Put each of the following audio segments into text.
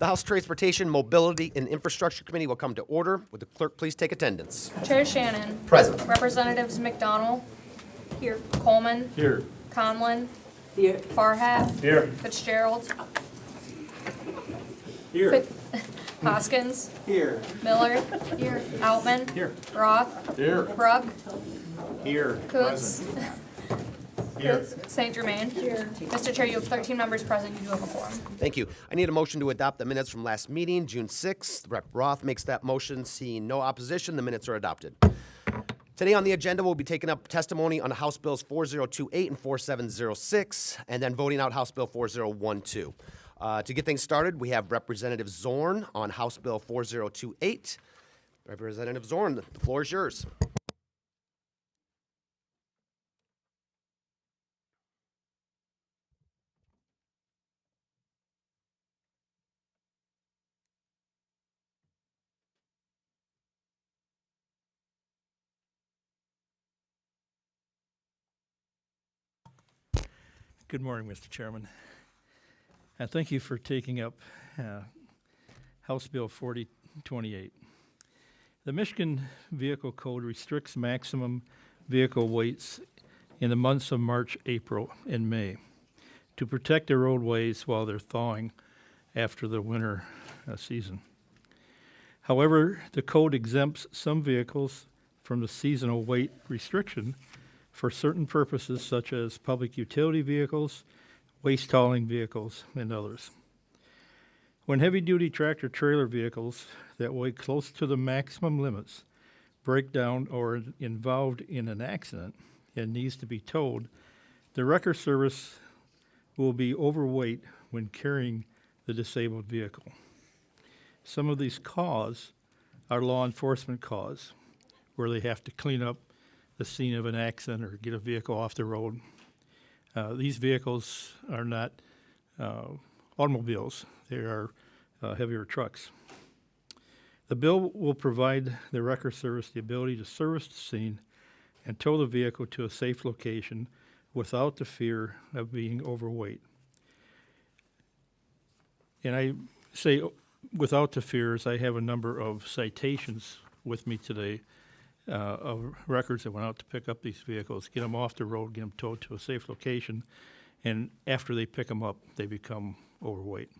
The House Transportation, Mobility, and Infrastructure Committee will come to order. Would the clerk please take attendance? Chair Shannon. Present. Representatives McDonald. Here. Coleman. Here. Conlon. Here. Farhat. Here. Fitzgerald. Here. Hoskins. Here. Miller. Here. Outman. Here. Roth. Here. Brugg. Here. Coots. Here. St. Germain. Here. Mr. Chair, you have 13 members present. You do have a quorum. Thank you. I need a motion to adopt the minutes from last meeting, June 6th. Rep. Roth makes that motion. Seeing no opposition, the minutes are adopted. Today on the agenda, we'll be taking up testimony on House Bills 4028 and 4706, and then voting out House Bill 4012. To get things started, we have Representative Zorn on House Bill 4028. Representative Zorn, the floor is yours. Good morning, Mr. Chairman. Thank you for taking up House Bill 4028. The Michigan Vehicle Code restricts maximum vehicle weights in the months of March, April, and May to protect the roadways while they're thawing after the winter season. However, the code exempts some vehicles from the seasonal weight restriction for certain purposes such as public utility vehicles, waste hauling vehicles, and others. When heavy-duty tractor-trailer vehicles that weigh close to the maximum limits break down or are involved in an accident and needs to be towed, the wrecker service will be overweight when carrying the disabled vehicle. Some of these calls are law enforcement calls, where they have to clean up the scene of an accident or get a vehicle off the road. These vehicles are not automobiles. They are heavier trucks. The bill will provide the wrecker service the ability to service the scene and tow the vehicle to a safe location without the fear of being overweight. And I say without the fears, I have a number of citations with me today of records that went out to pick up these vehicles, get them off the road, get them towed to a safe location, and after they pick them up, they become overweight.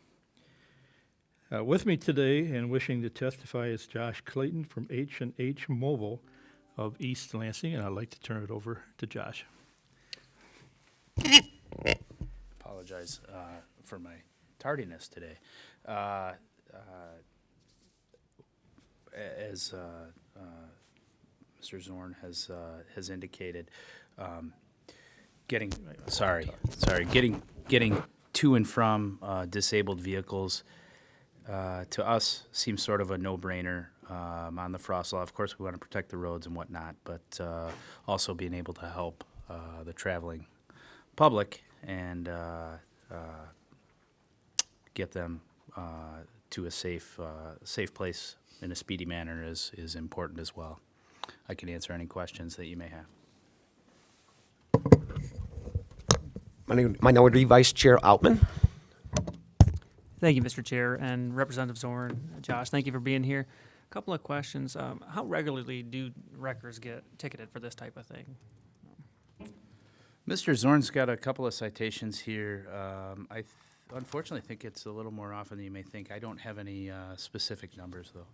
With me today and wishing to testify is Josh Clayton from H&H Mobile of East Lansing, and I'd like to turn it over to Josh. Apologize for my tardiness today. As Mr. Zorn has indicated, getting to and from disabled vehicles to us seems sort of a no-brainer on the frost law. Of course, we want to protect the roads and whatnot, but also being able to help the traveling public and get them to a safe place in a speedy manner is important as well. I can answer any questions that you may have. Minority Vice Chair Outman. Thank you, Mr. Chair, and Representative Zorn. Josh, thank you for being here. A couple of questions. How regularly do wreckers get ticketed for this type of thing? Mr. Zorn's got a couple of citations here. I unfortunately think it's a little more often than you may think. I don't have any specific numbers, though.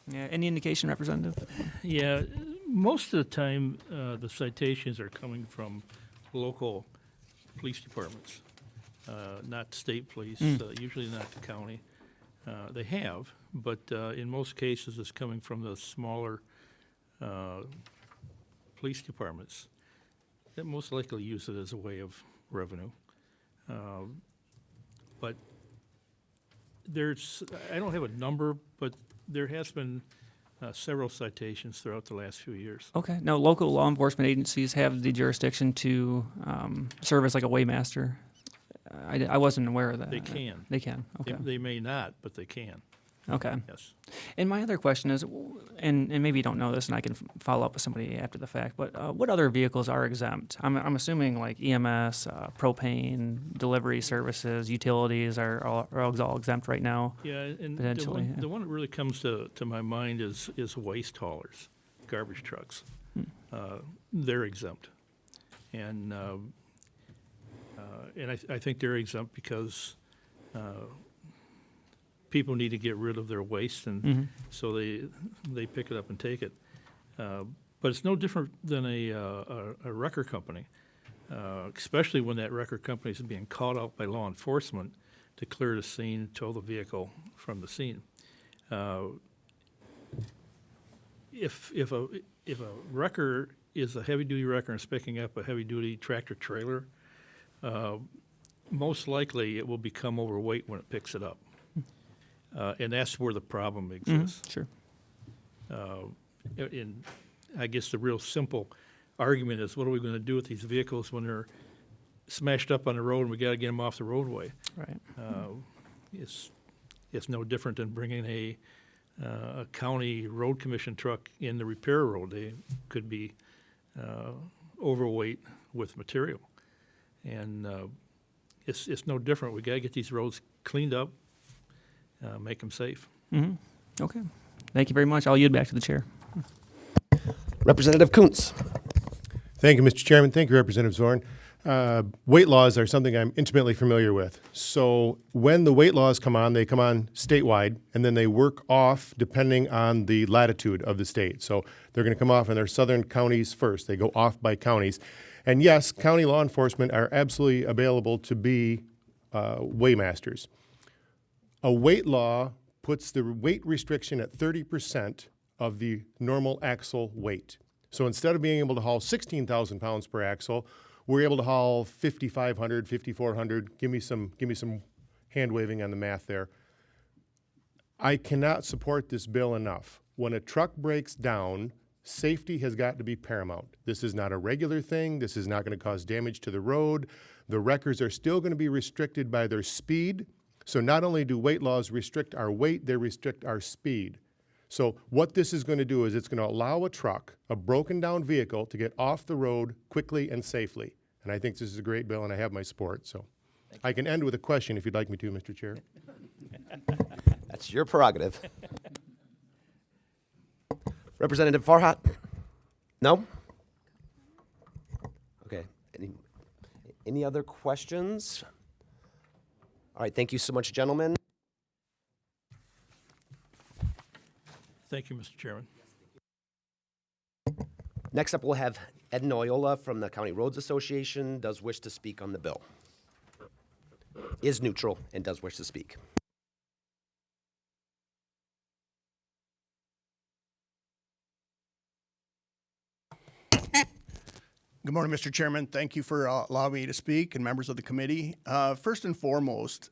Yeah, any indication, Representative? Yeah, most of the time, the citations are coming from local police departments, not state police, usually not the county. They have, but in most cases, it's coming from the smaller police departments that most likely use it as a way of revenue. But I don't have a number, but there has been several citations throughout the last few years. Okay. Now, local law enforcement agencies have the jurisdiction to serve as like a waymaster. I wasn't aware of that. They can. They can. Okay. They may not, but they can. Okay. Yes. And my other question is, and maybe you don't know this, and I can follow up with somebody after the fact, but what other vehicles are exempt? I'm assuming like EMS, propane, delivery services, utilities are all exempt right now. Yeah, and Potentially, yeah. the one that really comes to my mind is waste haulers, garbage trucks. They're exempt. And I think they're exempt because people need to get rid of their waste, and so they pick it up and take it. But it's no different than a wrecker company, especially when that wrecker company is being called out by law enforcement to clear the scene, tow the vehicle from the scene. If a wrecker is a heavy-duty wrecker and is picking up a heavy-duty tractor-trailer, most likely it will become overweight when it picks it up. And that's where the problem exists. Sure. And I guess the real simple argument is, what are we going to do with these vehicles when they're smashed up on the road and we got to get them off the roadway? Right. It's no different than bringing a county road commission truck in the repair road. They could be overweight with material. And it's no different. We got to get these roads cleaned up, make them safe. Okay. Thank you very much. I'll yield back to the chair. Representative Kuntz. Thank you, Mr. Chairman. Thank you, Representative Zorn. Weight laws are something I'm intimately familiar with. So when the weight laws come on, they come on statewide, and then they work off depending on the latitude of the state. So they're going to come off in their southern counties first. They go off by counties. And yes, county law enforcement are absolutely available to be weighmasters. A weight law puts the weight restriction at 30% of the normal axle weight. So instead of being able to haul 16,000 pounds per axle, we're able to haul 5,500, 5,400. Give me some hand waving on the math there. I cannot support this bill enough. When a truck breaks down, safety has got to be paramount. This is not a regular thing. This is not going to cause damage to the road. The wreckers are still going to be restricted by their speed. So not only do weight laws restrict our weight, they restrict our speed. So what this is going to do is it's going to allow a truck, a broken down vehicle, to get off the road quickly and safely. And I think this is a great bill, and I have my support. So I can end with a question if you'd like me to, Mr. Chair. That's your prerogative. Representative Farhat? No? Okay. Any other questions? All right, thank you so much, gentlemen. Thank you, Mr. Chairman. Next up, we'll have Ed Noyola from the County Roads Association, does wish to speak on the bill. Is neutral and does wish to speak. Good morning, Mr. Chairman. Thank you for allowing me to speak, and members of the committee. First and foremost,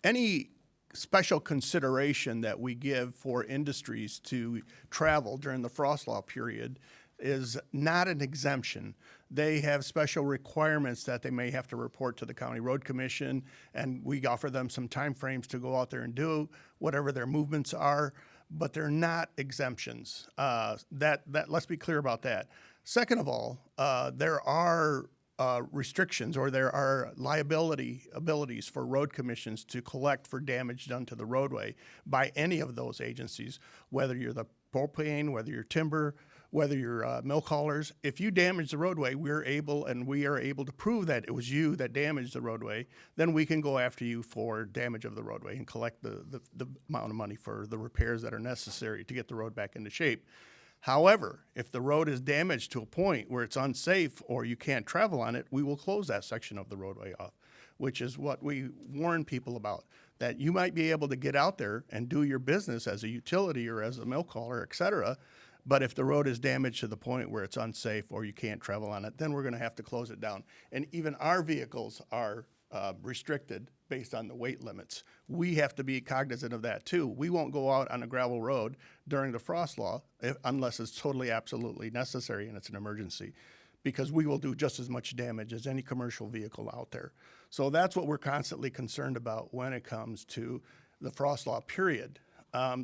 any special consideration that we give for industries to travel during the frost law period is not an exemption. They have special requirements that they may have to report to the County Road Commission, and we offer them some timeframes to go out there and do whatever their movements are, but they're not exemptions. Let's be clear about that. Second of all, there are restrictions, or there are liability abilities for road commissions to collect for damage done to the roadway by any of those agencies, whether you're the propane, whether you're timber, whether you're milk haulers. If you damage the roadway, we are able to prove that it was you that damaged the roadway, then we can go after you for damage of the roadway and collect the amount of money for the repairs that are necessary to get the road back into shape. However, if the road is damaged to a point where it's unsafe or you can't travel on it, we will close that section of the roadway off, which is what we warn people about, that you might be able to get out there and do your business as a utility or as a milk hauler, et cetera, but if the road is damaged to the point where it's unsafe or you can't travel on it, then we're going to have to close it down. And even our vehicles are restricted based on the weight limits. We have to be cognizant of that too. We won't go out on a gravel road during the frost law unless it's totally absolutely necessary and it's an emergency, because we will do just as much damage as any commercial vehicle out there. So that's what we're constantly concerned about when it comes to the frost law period.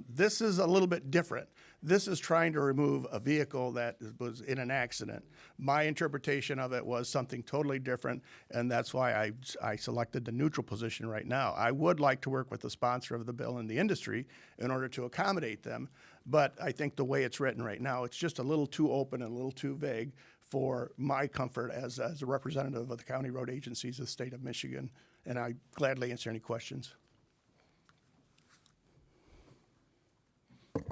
This is a little bit different. This is trying to remove a vehicle that was in an accident. My interpretation of it was something totally different, and that's why I selected the neutral position right now. I would like to work with the sponsor of the bill and the industry in order to accommodate them, but I think the way it's written right now, it's just a little too open and a little too vague for my comfort as a representative of the county road agencies of the state of Michigan, and I gladly answer any questions.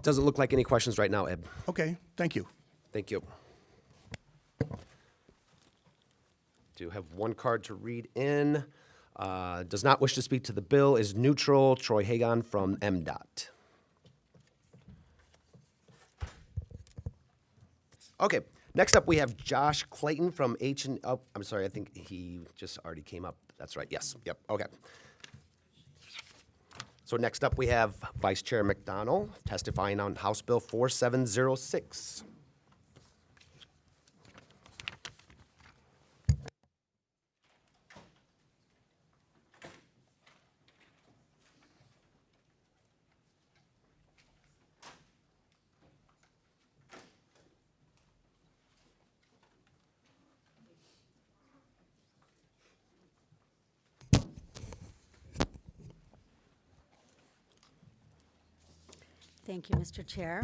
Doesn't look like any questions right now, Ed. Okay, thank you. Thank you. Do have one card to read in. Does not wish to speak to the bill, is neutral. Troy Hagan from MDOT. Okay, next up we have Josh Clayton from oh, I'm sorry, I think he just already came up. That's right, yes, yep, okay. So next up we have Vice Chair McDonald testifying on House Bill 4706. Thank you, Mr. Chair.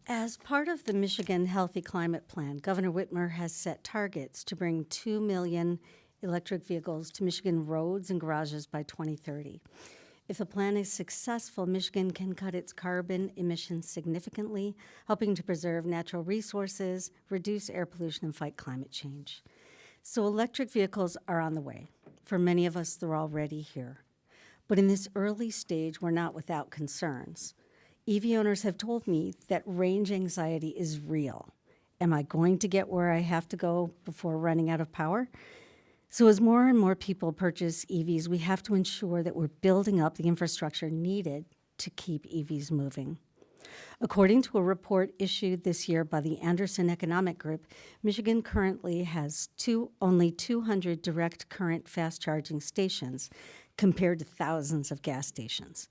As part of the Michigan Healthy Climate Plan, Governor Whitmer has set targets to bring 2 million electric vehicles to Michigan roads and garages by 2030. If the plan is successful, Michigan can cut its carbon emissions significantly, helping to preserve natural resources, reduce air pollution, and fight climate change. So electric vehicles are on the way. For many of us, they're already here. But in this early stage, we're not without concerns. EV owners have told me that range anxiety is real. Am I going to get where I have to go before running out of power? So as more and more people purchase EVs, we have to ensure that we're building up the infrastructure needed to keep EVs moving. According to a report issued this year by the Anderson Economic Group, Michigan currently has only 200 direct current fast charging stations compared to thousands of gas stations.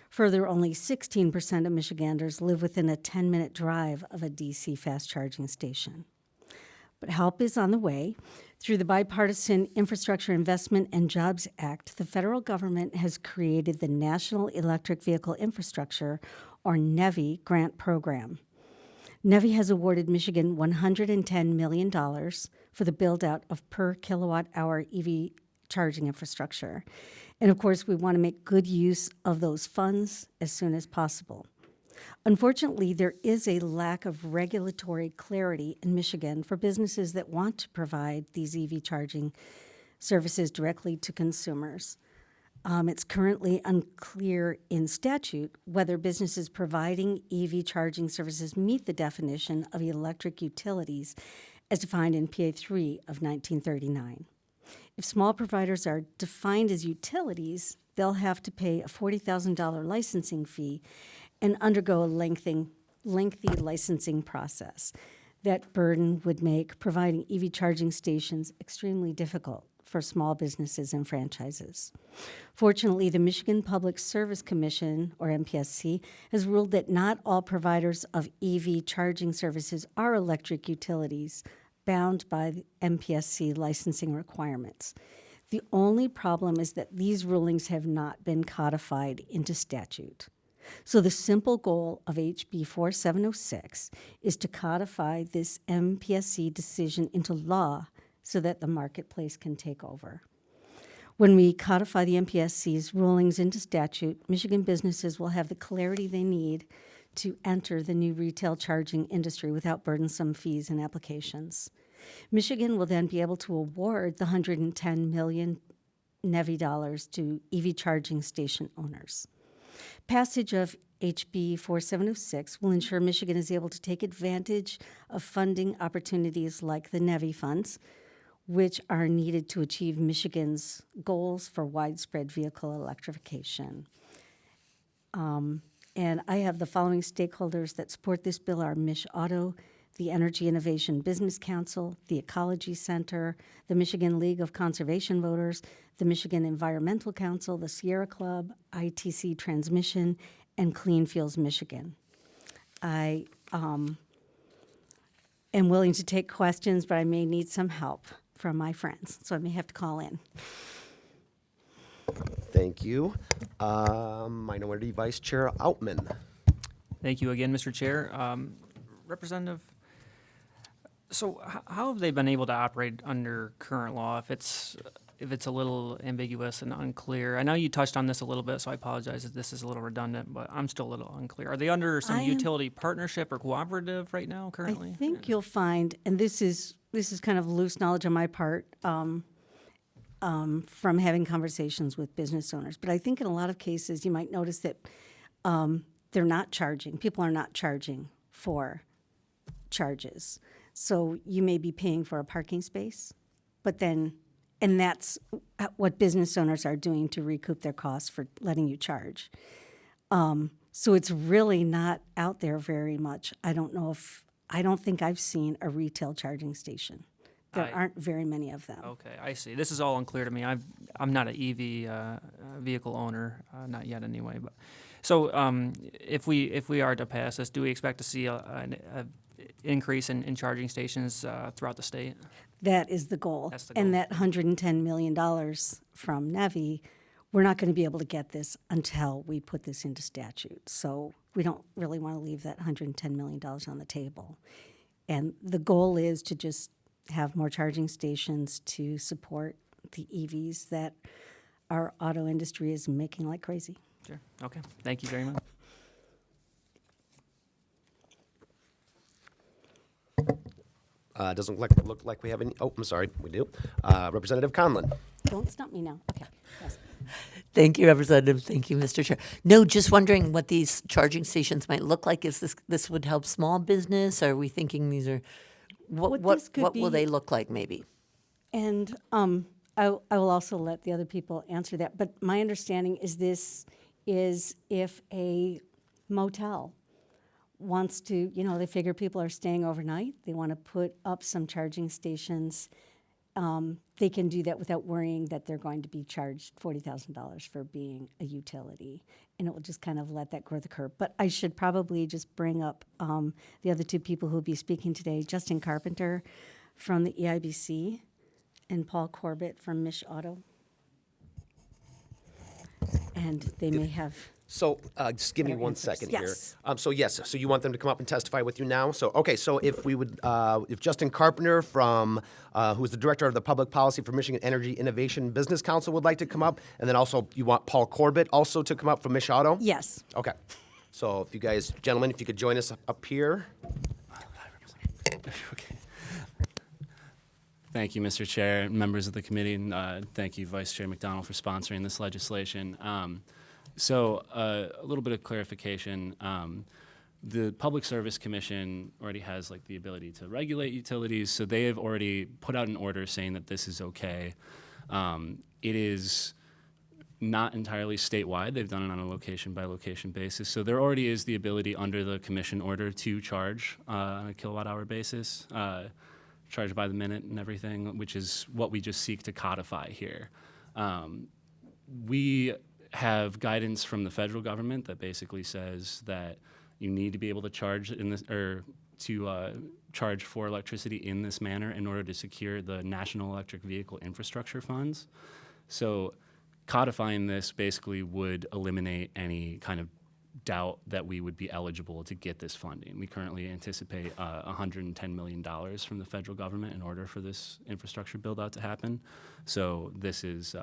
Further, only 16% of Michiganders live within a 10-minute drive of a DC fast charging station. But help is on the way. Through the Bipartisan Infrastructure Investment and Jobs Act, the federal government has created the National Electric Vehicle Infrastructure, or NEVI, grant program. NEVI has awarded Michigan $110 million for the build-out of per kilowatt-hour EV charging infrastructure. And of course, we want to make good use of those funds as soon as possible. Unfortunately, there is a lack of regulatory clarity in Michigan for businesses that want to provide these EV charging services directly to consumers. It's currently unclear in statute whether businesses providing EV charging services meet the definition of electric utilities as defined in PA 3 of 1939. If small providers are defined as utilities, they'll have to pay a $40,000 licensing fee and undergo a lengthy licensing process. That burden would make providing EV charging stations extremely difficult for small businesses and franchises. Fortunately, the Michigan Public Service Commission, or MPSC, has ruled that not all providers of EV charging services are electric utilities bound by the MPSC licensing requirements. The only problem is that these rulings have not been codified into statute. So the simple goal of HB 4706 is to codify this MPSC decision into law so that the marketplace can take over. When we codify the MPSC's rulings into statute, Michigan businesses will have the clarity they need to enter the new retail charging industry without burdensome fees and applications. Michigan will then be able to award the $110 million NEVI dollars to EV charging station owners. Passage of HB 4706 will ensure Michigan is able to take advantage of funding opportunities like the NEVI funds, which are needed to achieve Michigan's goals for widespread vehicle electrification. And I have the following stakeholders that support this bill: are Mich Auto, the Energy Innovation Business Council, the Ecology Center, the Michigan League of Conservation Voters, the Michigan Environmental Council, the Sierra Club, ITC Transmission, and Clean Fuels Michigan. I am willing to take questions, but I may need some help from my friends, so I may have to call in. Thank you. Minority Vice Chair Outman. Thank you again, Mr. Chair. Representative, so how have they been able to operate under current law if it's a little ambiguous and unclear? I know you touched on this a little bit, so I apologize if this is a little redundant, but I'm still a little unclear. Are they under some utility partnership or cooperative right now currently? I think you'll find, and this is kind of loose knowledge on my part from having conversations with business owners, but I think in a lot of cases you might notice that they're not charging. People are not charging for charges. So you may be paying for a parking space, but then, and that's what business owners are doing to recoup their costs for letting you charge. So it's really not out there very much. I don't think I've seen a retail charging station. There aren't very many of them. Okay, I see. This is all unclear to me. I'm not an EV vehicle owner, not yet anyway. But so if we are to pass this, do we expect to see an increase in charging stations throughout the state? That is the goal. That's the goal. And that $110 million from NEVI, we're not going to be able to get this until we put this into statute. So we don't really want to leave that $110 million on the table. And the goal is to just have more charging stations to support the EVs that our auto industry is making like crazy. Sure. Okay. Thank you very much. Doesn't look like we have any. Oh, I'm sorry, we do. Representative Conlon. Don't stump me now. Okay. Yes. Thank you, Representative. Thank you, Mr. Chair. No, just wondering what these charging stations might look like. Is this would help small business? Are we thinking these are what this could will be- they look like maybe? And I will also let the other people answer that. But my understanding is this is if a motel wants to, they figure people are staying overnight, they want to put up some charging stations, they can do that without worrying that they're going to be charged $40,000 for being a utility. And it will just kind of let that grow the curve. But I should probably just bring up the other two people who will be speaking today, Justin Carpenter from the EIBC and Paul Corbett from Mich Auto. And they may have... So just give me Better one answers. second Yes. here. So you want them to come up and testify with you now? So if we would, if Justin Carpenter from, who is the director of the public policy for Michigan Energy Innovation Business Council would like to come up, and then also you want Paul Corbett also to come up from Mich Auto? Yes. Okay. So if you guys, gentlemen, if you could join us up here. Thank you, Mr. Chair, members of the committee, and thank you, Vice Chair McDonald, for sponsoring this legislation. So a little bit of clarification. The Public Service Commission already has the ability to regulate utilities, so they have already put out an order saying that this is okay. It is not entirely statewide. They've done it on a location-by-location basis. So there already is the ability under the commission order to charge on a kilowatt-hour basis, charge by the minute and everything, which is what we just seek to codify here. We have guidance from the federal government that basically says that you need to be able to charge in this, or to charge for electricity in this manner in order to secure the National Electric Vehicle Infrastructure Funds. So codifying this basically would eliminate any kind of doubt that we would be eligible to get this funding. We currently anticipate $110 million from the federal government in order for this infrastructure build-out to happen. So this is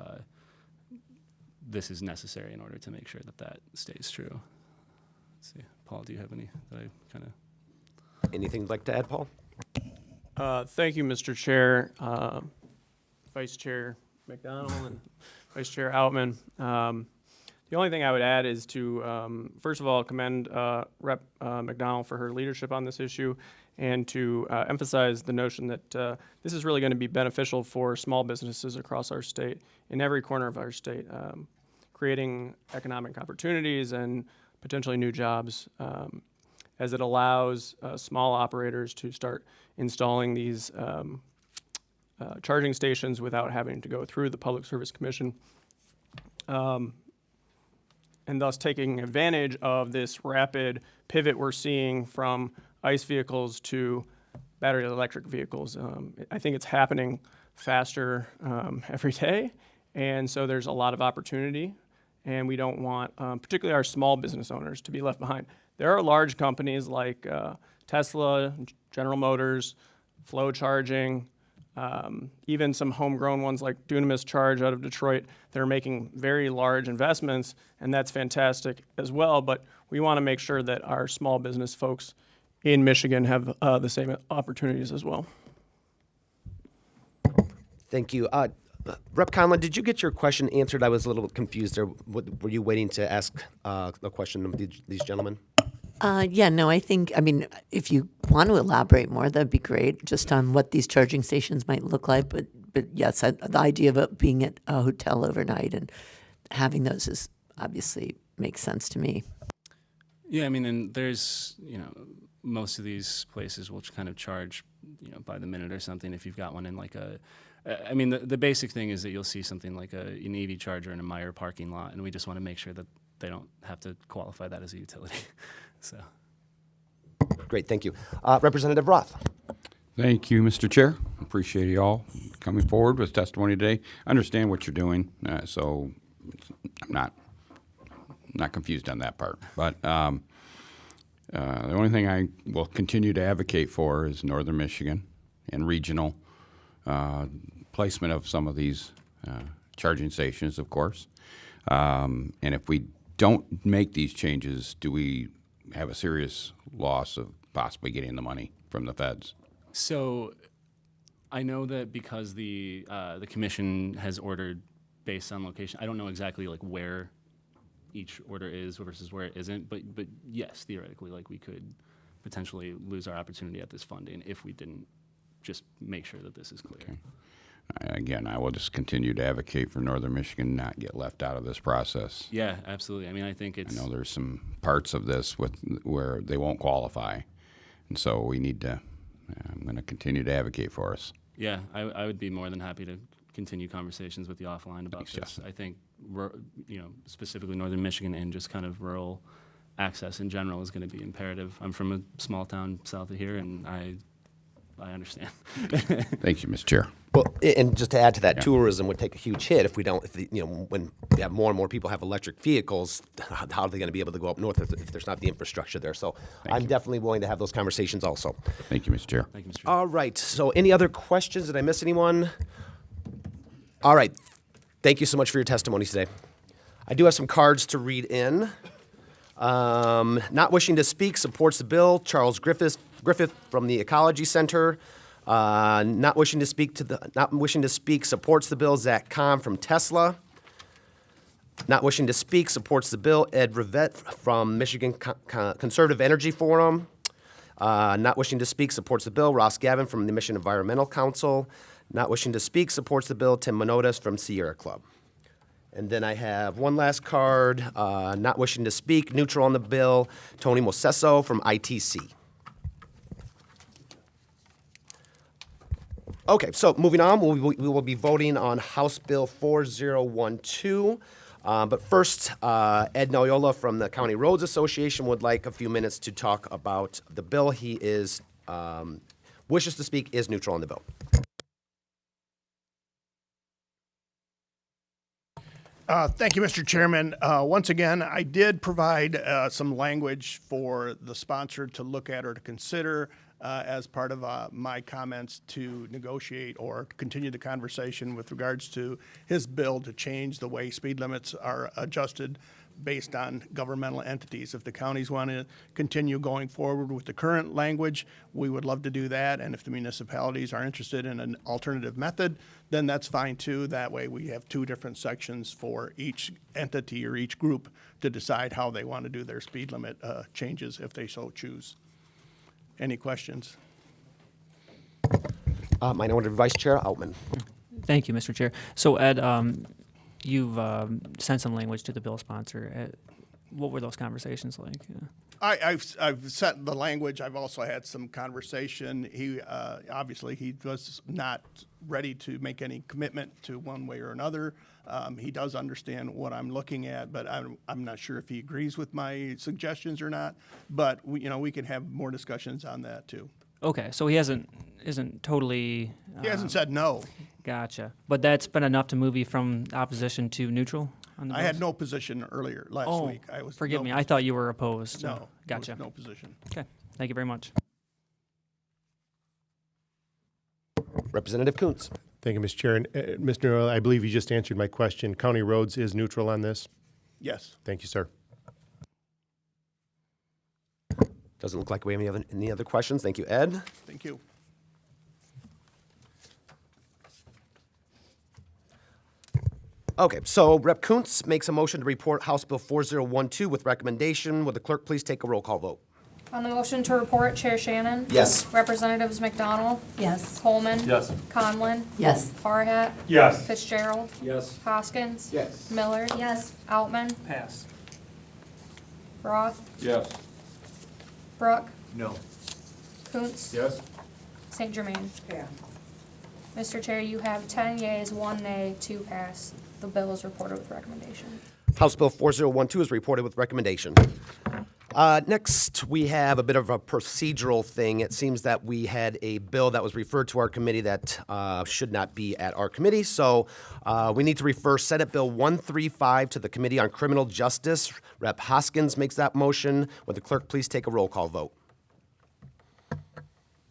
necessary in order to make sure that that stays true. Let's see, Paul, do you have any that I kind of? Anything you'd like to add, Paul? Thank you, Mr. Chair, Vice Chair McDonald, and Vice Chair Outman. The only thing I would add is to, first of all, commend Rep. McDonald for her leadership on this issue, and to emphasize the notion that this is really going to be beneficial for small businesses across our state, in every corner of our state, creating economic opportunities and potentially new jobs. as it allows small operators to start installing these charging stations without having to go through the Public Service Commission, and thus taking advantage of this rapid pivot we're seeing from ICE vehicles to battery electric vehicles. I think it's happening faster every day, and so there's a lot of opportunity, and we don't want, particularly our small business owners, to be left behind. There are large companies like Tesla, General Motors, Flow Charging, even some homegrown ones like Dunamis Charge out of Detroit. They're making very large investments, and that's fantastic as well, but we want to make sure that our small business folks in Michigan have the same opportunities as well. Thank you. Rep. Conlon, did you get your question answered? I was a little confused there. Were you waiting to ask a question of these gentlemen? Yeah, no, I mean, if you want to elaborate more, that'd be great, just on what these charging stations might look like. But yes, the idea of it being at a hotel overnight and having those is obviously makes sense to me. Yeah, I mean, and there's, most of these places will kind of charge, by the minute or something if you've got one in like I mean, the basic thing is that you'll see something like an EV charger in a Meijer parking lot, and we just want to make sure that they don't have to qualify that as a utility. So. Great, thank you. Representative Roth. Thank you, Mr. Chair. Appreciate you all coming forward with testimony today. I understand what you're doing, so I'm not confused on that part. But the only thing I will continue to advocate for is Northern Michigan and regional placement of some of these charging stations, of course. And if we don't make these changes, do we have a serious loss of possibly getting the money from the feds? So I know that because the commission has ordered based on location, I don't know exactly like where each order is versus where it isn't, but yes, theoretically, like we could potentially lose our opportunity at this funding if we didn't just make sure that this is clear. Okay. Again, I will just continue to advocate for Northern Michigan not get left out of this process. Yeah, absolutely. I mean, I think it's. I know there's some parts of this where they won't qualify, and so we need to. I'm going to continue to advocate for us. Yeah, I would be more than happy to continue conversations with you offline about Thanks, this. Jeff. I think specifically Northern Michigan and just kind of rural access in general is going to be imperative. I'm from a small town south of here, and I understand. Thank you, Mr. Chair. Well, and just to add to that, tourism would take a huge hit if we don't. When we have more and more people have electric vehicles, how are they going to be able to go up north if there's not the infrastructure there? So I'm definitely willing to have those conversations also. Thank you, Mr. Chair. Thank you, Mr. Chair. All right. So any other questions? Did I miss anyone? All right. Thank you so much for your testimony today. I do have some cards to read in. Not wishing to speak supports the bill. Charles Griffith from the Ecology Center. Not wishing to speak supports the bill. Zach Kahn from Tesla. Not wishing to speak supports the bill. Ed Rivette from Michigan Conservative Energy Forum. Not wishing to speak supports the bill. Ross Gavin from the Michigan Environmental Council. Not wishing to speak supports the bill. Tim Minotas from Sierra Club. And then I have one last card. Not wishing to speak, neutral on the bill. Tony Mosesso from ITC. Okay, so moving on, we will be voting on House Bill 4012. But first, Ed Noyola from the County Roads Association would like a few minutes to talk about the bill. He is wishes to speak, is neutral on the bill. Thank you, Mr. Chairman. Once again, I did provide some language for the sponsor to look at or to consider as part of my comments to negotiate or continue the conversation with regards to his bill to change the way speed limits are adjusted based on governmental entities. If the counties want to continue going forward with the current language, we would love to do that. And if the municipalities are interested in an alternative method, then that's fine too. That way we have two different sections for each entity or each group to decide how they want to do their speed limit changes if they so choose. Any questions? Minority Vice Chair Outman. Thank you, Mr. Chair. So Ed, you've sent some language to the bill sponsor. what were those conversations like? Yeah. I've set the language. I've also had some conversation. He obviously he was not ready to make any commitment to one way or another. He does understand what I'm looking at, but I'm not sure if he agrees with my suggestions or not. But we can have more discussions on that too. Okay, so he isn't totally. He hasn't said no. Gotcha. But that's been enough to move you from opposition to neutral on the I had bills? no position earlier last week. I was Forgive no, me. I thought you were opposed. No, there was Gotcha. no position. Okay. Thank you very much. Representative Kuntz. Thank you, Mr. Chair. And, Mr. Noel, I believe you just answered my question. County Roads is neutral on this? Yes. Thank you, sir. Doesn't look like we have any other questions. Thank you, Ed. Thank you. Okay, so Rep. Kuntz makes a motion to report House Bill 4012 with recommendation. Would the clerk please take a roll call vote? On the motion to report, Chair Shannon? Yes. Representatives McDonald? Yes. Coleman? Yes. Conlon? Yes. Farhat? Yes. Fitzgerald? Yes. Hoskins? Yes. Miller? Yes. Outman? Pass. Roth? Yes. Brooke? No. Kuntz? Yes. St. Germain? Mr. Chair, you have 10 yeas, 1 nay, 2 pass. The bill is reported with recommendation. House Bill 4012 is reported with recommendation. Next, we have a bit of a procedural thing. It seems that we had a bill that was referred to our committee that should not be at our committee. So we need to refer Senate Bill 135 to the Committee on Criminal Justice. Rep. Hoskins makes that motion. Would the clerk please take a roll call vote?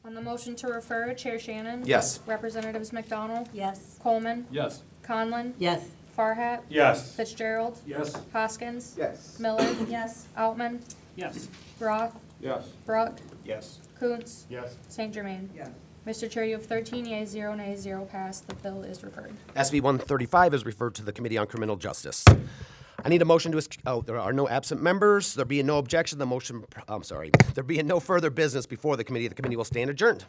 On the motion to refer, Chair Shannon? Yes. Representatives McDonald? Yes. Coleman? Yes. Conlon? Yes. Farhat? Yes. Fitzgerald? Yes. Hoskins? Yes. Miller? Yes. Outman? Yes. Roth? Yes. Brooke? Yes. Kuntz? Yes. St. Germain? Yes. Mr. Chair, you have 13 yeas, 0 nays, 0 pass. The bill is referred. SB 135 is referred to the Committee on Criminal Justice. I need a motion to, there are no absent members. There being no objection, the motion, there being no further business before the committee will stand adjourned.